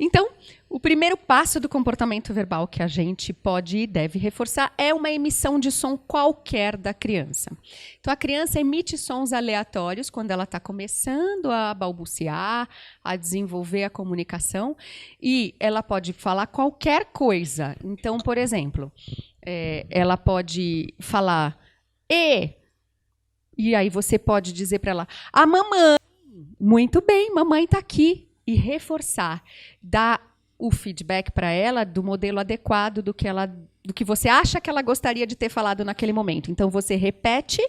Então, o primeiro passo do comportamento verbal que a gente pode e deve reforçar é uma emissão de som qualquer da criança. Então, a criança emite sons aleatórios quando ela está começando a balbuciar, a desenvolver a comunicação, e ela pode falar qualquer coisa. Então, por exemplo, ela pode falar e aí você pode dizer para ela, a mamãe, muito bem, mamãe está aqui. E reforçar, dar o feedback para ela do modelo adequado do que você acha que ela gostaria de ter falado naquele momento. Então, você repete,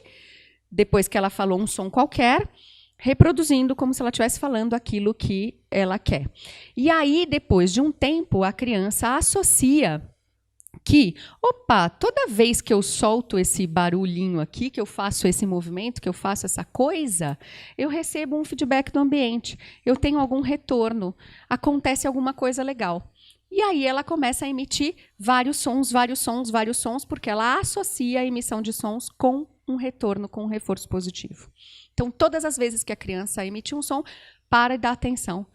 depois que ela falou um som qualquer, reproduzindo como se ela estivesse falando aquilo que ela quer. E aí, depois de um tempo, a criança associa que, opa, toda vez que eu solto esse barulhinho aqui, que eu faço esse movimento, que eu faço essa coisa, eu recebo um feedback do ambiente, eu tenho algum retorno, acontece alguma coisa legal. E aí ela começa a emitir vários sons, porque ela associa a emissão de sons com um retorno, com um reforço positivo. Então, todas as vezes que a criança emite um som, para e dá atenção,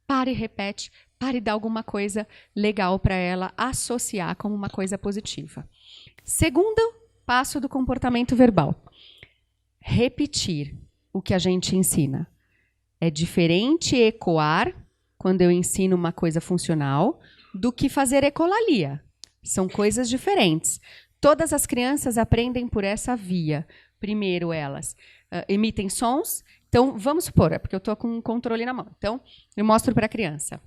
para e repete, para e dar alguma coisa legal para ela associar como uma coisa positiva. Segundo passo do comportamento verbal. Repetir o que a gente ensina. É diferente ecoar, quando eu ensino uma coisa funcional, do que fazer ecolalia. São coisas diferentes. Todas as crianças aprendem por essa via. Primeiro, elas emitem sons. Então, vamos supor, porque eu estou com um controle na mão. Então, eu mostro para a criança.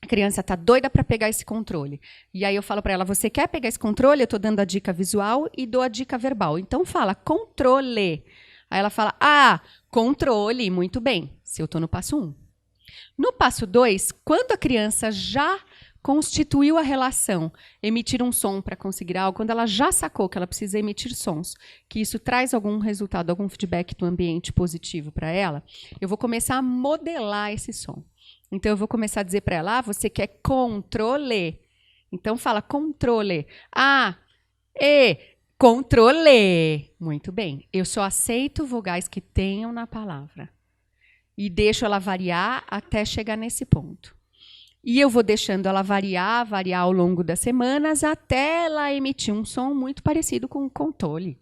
A criança está doida para pegar esse controle. E aí eu falo para ela, você quer pegar esse controle? Eu estou dando a dica visual e dou a dica verbal. Então fala, controle. Aí ela fala, controle, muito bem. Se eu estou no passo 1. No passo 2, quando a criança já constituiu a relação, emitir um som para conseguir algo, quando ela já sacou que ela precisa emitir sons, que isso traz algum resultado, algum feedback do ambiente positivo para ela, eu vou começar a modelar esse som. Então, eu vou começar a dizer para ela, você quer controle. Então, fala controle. Controle. Muito bem. Eu só aceito vogais que tenham na palavra. E deixo ela variar até chegar nesse ponto. E eu vou deixando ela variar ao longo das semanas, até ela emitir um som muito parecido com controle.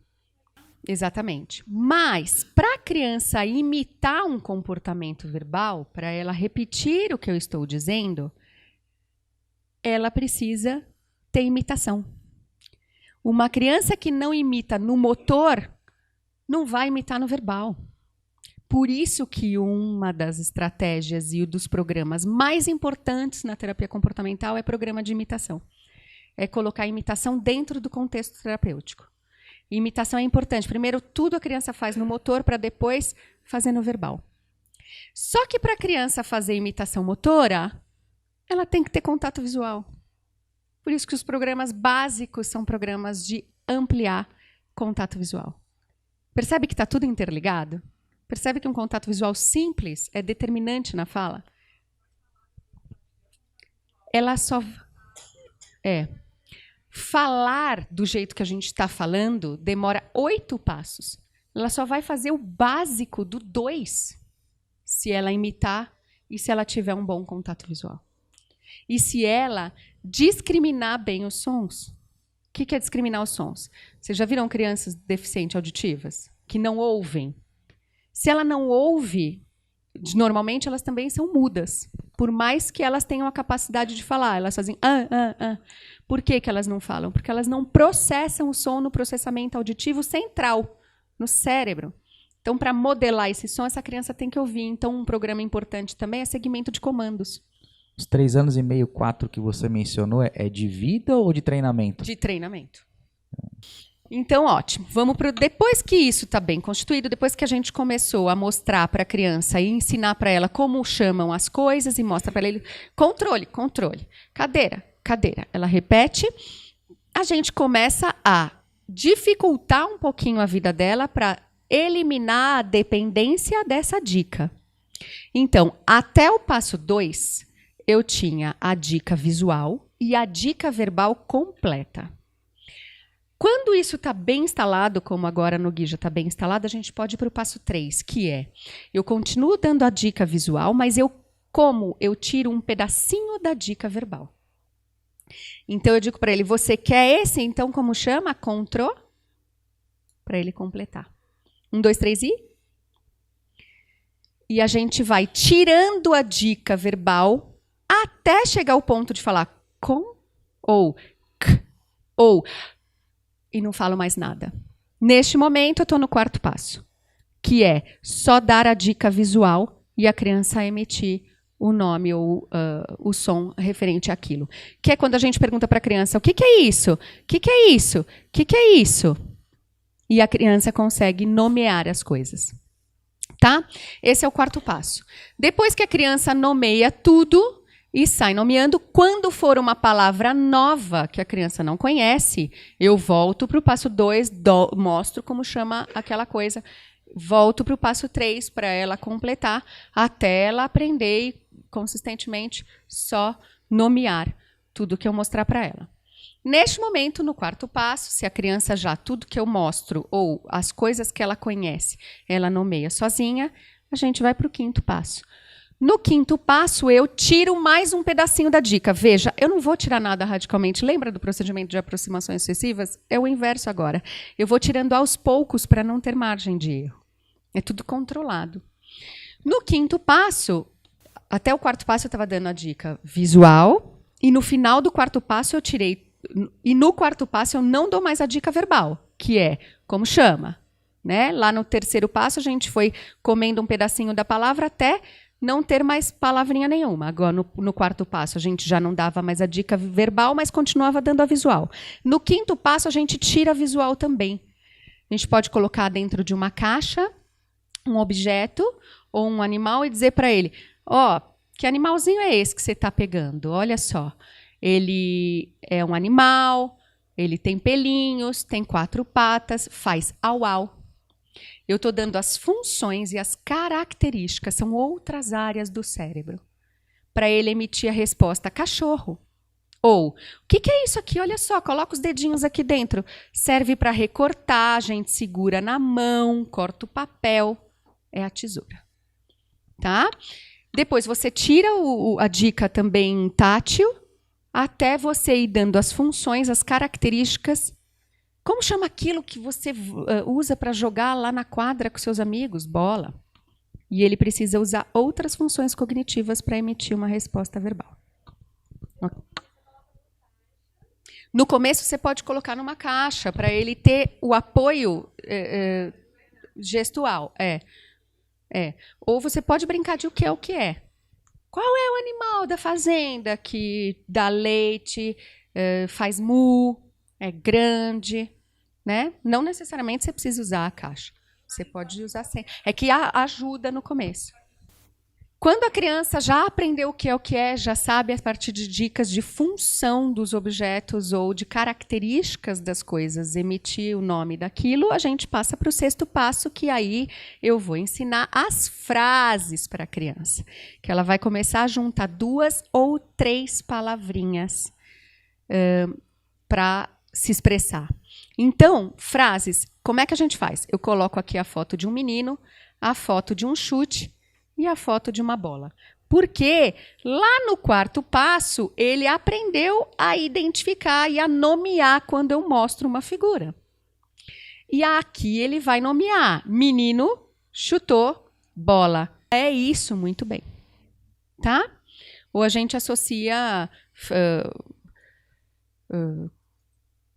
Exatamente. Mas, para a criança imitar um comportamento verbal, para ela repetir o que eu estou dizendo, ela precisa ter imitação. Uma criança que não imita no motor, não vai imitar no verbal. Por isso que uma das estratégias e um dos programas mais importantes na terapia comportamental é programa de imitação. É colocar a imitação dentro do contexto terapêutico. Imitação é importante. Primeiro, tudo a criança faz no motor para depois fazer no verbal. Só que para a criança fazer imitação motora, ela tem que ter contato visual. Por isso que os programas básicos são programas de ampliar contato visual. Percebe que está tudo interligado? Percebe que um contato visual simples é determinante na fala? Ela só... Falar do jeito que a gente está falando demora 8 passos. Ela só vai fazer o básico do 2 se ela imitar e se ela tiver um bom contato visual. E se ela discriminar bem os sons. O que é discriminar os sons? Vocês já viram crianças deficientes auditivas que não ouvem? Se ela não ouve, normalmente elas também são mudas. Por mais que elas tenham a capacidade de falar, elas fazem Por que elas não falam? Porque elas não processam o som no processamento auditivo central, no cérebro. Então, para modelar esse som, essa criança tem que ouvir. Então, um programa importante também é segmento de comandos. Os 3 anos e meio, 4 que você mencionou, é de vida ou de treinamento? De treinamento. Então, ótimo. Vamos pro depois que isso está bem constituído, depois que a gente começou a mostrar para a criança e ensinar para ela como chamam as coisas e mostra para ele controle, cadeira. Ela repete, a gente começa a dificultar um pouquinho a vida dela para eliminar a dependência dessa dica. Então, até o passo 2, eu tinha a dica visual e a dica verbal completa. Quando isso está bem instalado, como agora no Gui já está bem instalado, a gente pode ir para o passo 3, que é, eu continuo dando a dica visual, mas eu Como eu tiro um pedacinho da dica verbal. Então, eu digo para ele, você quer esse? Então, como chama? Contro. Para ele completar. 1, 2, 3 e... E a gente vai tirando a dica verbal até chegar ao ponto de falar com ou k ou... E não falo mais nada. Neste momento, eu estou no quarto passo, que é só dar a dica visual e a criança emitir o nome ou o som referente àquilo. Que é quando a gente pergunta para a criança, o que é isso? O que é isso? O que é isso? E a criança consegue nomear as coisas. Tá? Esse é o quarto passo. Depois que a criança nomeia tudo e sai nomeando, quando for uma palavra nova que a criança não conhece, eu volto para o passo 2, mostro como chama aquela coisa, volto para o passo 3 para ela completar, até ela aprender e, consistentemente, só nomear tudo que eu mostrar para ela. Neste momento, no quarto passo, se a criança já tudo que eu mostro ou as coisas que ela conhece, ela nomeia sozinha, a gente vai para o quinto passo. No quinto passo, eu tiro mais um pedacinho da dica. Veja, eu não vou tirar nada radicalmente. Lembra do procedimento de aproximações sucessivas? É o inverso agora. Eu vou tirando aos poucos para não ter margem de erro. É tudo controlado. No quinto passo, até o quarto passo eu estava dando a dica visual, e no final do quarto passo eu tirei. E no quarto passo eu não dou mais a dica verbal, que é como chama. Né? Lá no terceiro passo a gente foi comendo um pedacinho da palavra até não ter mais palavrinha nenhuma. Agora, no quarto passo, a gente já não dava mais a dica verbal, mas continuava dando a visual. No quinto passo, a gente tira a visual também. A gente pode colocar dentro de uma caixa um objeto ou um animal e dizer para ele, ó, que animalzinho é esse que você está pegando? Olha só, ele é um animal, ele tem pelinhos, tem 4 patas, faz au-au. Eu estou dando as funções e as características, são outras áreas do cérebro, para ele emitir a resposta cachorro. Ou, o que é isso aqui? Olha só, coloca os dedinhos aqui dentro. Serve para recortar, a gente segura na mão, corta o papel. É a tesoura. Tá? Depois você tira a dica também tátil, até você ir dando as funções, as características. Como chama aquilo que você usa para jogar lá na quadra com seus amigos? Bola. E ele precisa usar outras funções cognitivas para emitir uma resposta verbal. No começo, você pode colocar numa caixa para ele ter o apoio gestual. Ou você pode brincar de o que é. Qual é o animal da fazenda que dá leite, faz mu, é grande? Né? Não necessariamente você precisa usar a caixa. Você pode usar sem. É que ajuda no começo. Quando a criança já aprendeu o que é, já sabe a partir de dicas de função dos objetos ou de características das coisas, emitir o nome daquilo, a gente passa para o sexto passo, que aí eu vou ensinar as frases para a criança. Que ela vai começar a juntar 2 ou 3 palavrinhas para se expressar. Então, frases, como é que a gente faz? Eu coloco aqui a foto de um menino, a foto de um chute e a foto de uma bola. Porque lá no quarto passo, ele aprendeu a identificar e a nomear quando eu mostro uma figura. E aqui ele vai nomear menino, chutou, bola. É isso, muito bem. Tá? Ou a gente associa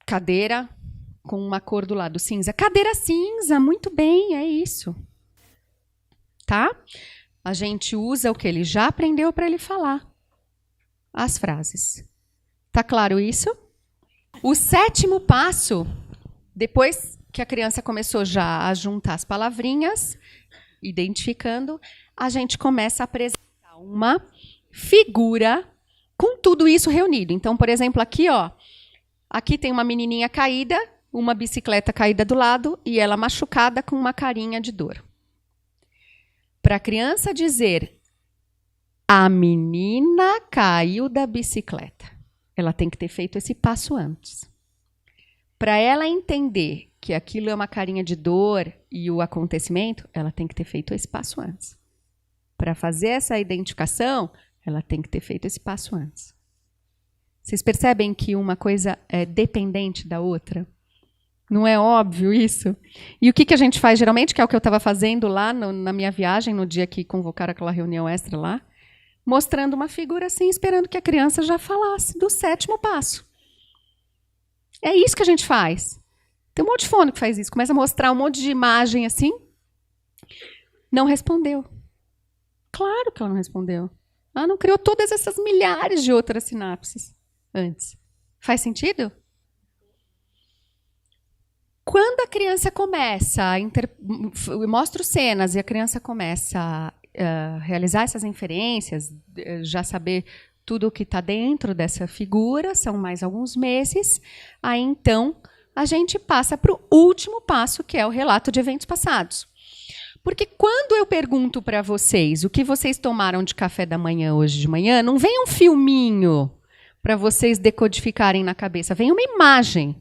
cadeira com uma cor do lado cinza. Cadeira cinza, muito bem, é isso. Tá? A gente usa o que ele já aprendeu para ele falar. As frases. Tá claro isso? O sétimo passo, depois que a criança começou já a juntar as palavrinhas, identificando, a gente começa a apresentar uma figura com tudo isso reunido. Então, por exemplo, aqui, ó, aqui tem uma menininha caída, uma bicicleta caída do lado e ela machucada com uma carinha de dor. Para a criança dizer, a menina caiu da bicicleta. Ela tem que ter feito esse passo antes. Para ela entender que aquilo é uma carinha de dor e o acontecimento, ela tem que ter feito esse passo antes. para fazer essa identificação, ela tem que ter feito esse passo antes. Vocês percebem que uma coisa é dependente da outra? Não é óbvio isso? E o que a gente faz geralmente, que é o que eu estava fazendo lá na minha viagem, no dia que convocaram aquela reunião extra lá, mostrando uma figura assim, esperando que a criança já falasse do 7º passo. É isso que a gente faz. Tem um monte de fono que faz isso. Começa a mostrar um monte de imagem assim. Não respondeu. Claro que ela não respondeu. Ela não criou todas essas milhares de outras sinapses antes. Faz sentido? Quando a criança começa a eu mostro cenas e a criança começa a realizar essas inferências, já saber tudo o que está dentro dessa figura, são mais alguns meses, aí então a gente passa para o último passo, que é o relato de eventos passados. Porque quando eu pergunto para vocês o que vocês tomaram de café da manhã hoje de manhã, não vem um filminho para vocês decodificarem na cabeça, vem uma imagem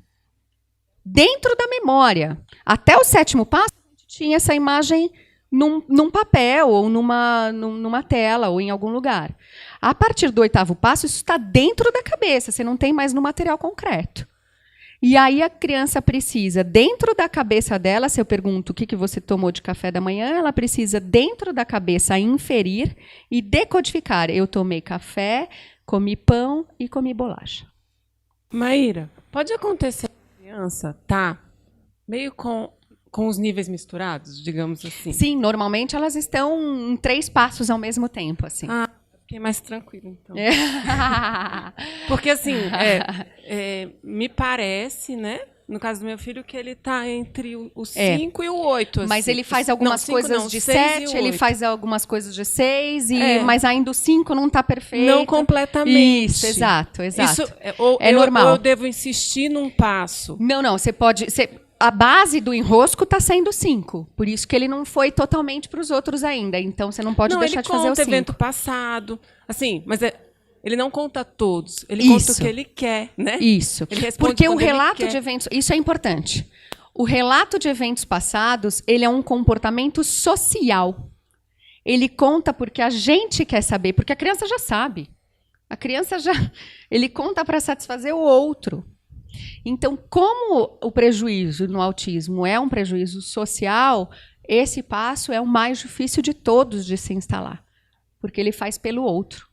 dentro da memória. Até o 7º passo, a gente tinha essa imagem num papel, ou numa tela, ou em algum lugar. A partir do 8º passo, isso está dentro da cabeça, você não tem mais no material concreto. E aí a criança precisa, dentro da cabeça dela, se eu pergunto o que você tomou de café da manhã, ela precisa, dentro da cabeça, inferir e decodificar. Eu tomei café, comi pão e comi bolacha. Maíra, pode acontecer que a criança tá meio com os níveis misturados, digamos assim? Sim, normalmente elas estão em 3 passos ao mesmo tempo, assim. Ah, fiquei mais tranquila, então. Porque, assim, me parece, né? No caso do meu filho, que ele está entre o 5 e o 8. Assim. Mas ele faz algumas coisas de 7, ele faz algumas coisas de 6, mas ainda o 5 não está perfeito. Não completamente. Isso, exato. Isso, normal. Ou eu devo insistir num passo? Não, você pode... A base do enrosco está sendo 5. Por isso que ele não foi totalmente para os outros ainda. Então, você não pode deixar de fazer o 5. Ele conta evento passado. Assim, mas ele não conta todos. Ele conta o que ele quer, né? Isso. Ele responde porque o quando ele relato quer. de eventos... Isso é importante. O relato de eventos passados, ele é um comportamento social. Ele conta porque a gente quer saber. Porque a criança já sabe. A criança já... Ele conta para satisfazer o outro. Então, como o prejuízo no autismo é um prejuízo social, esse passo é o mais difícil de todos de se instalar, porque ele faz pelo outro.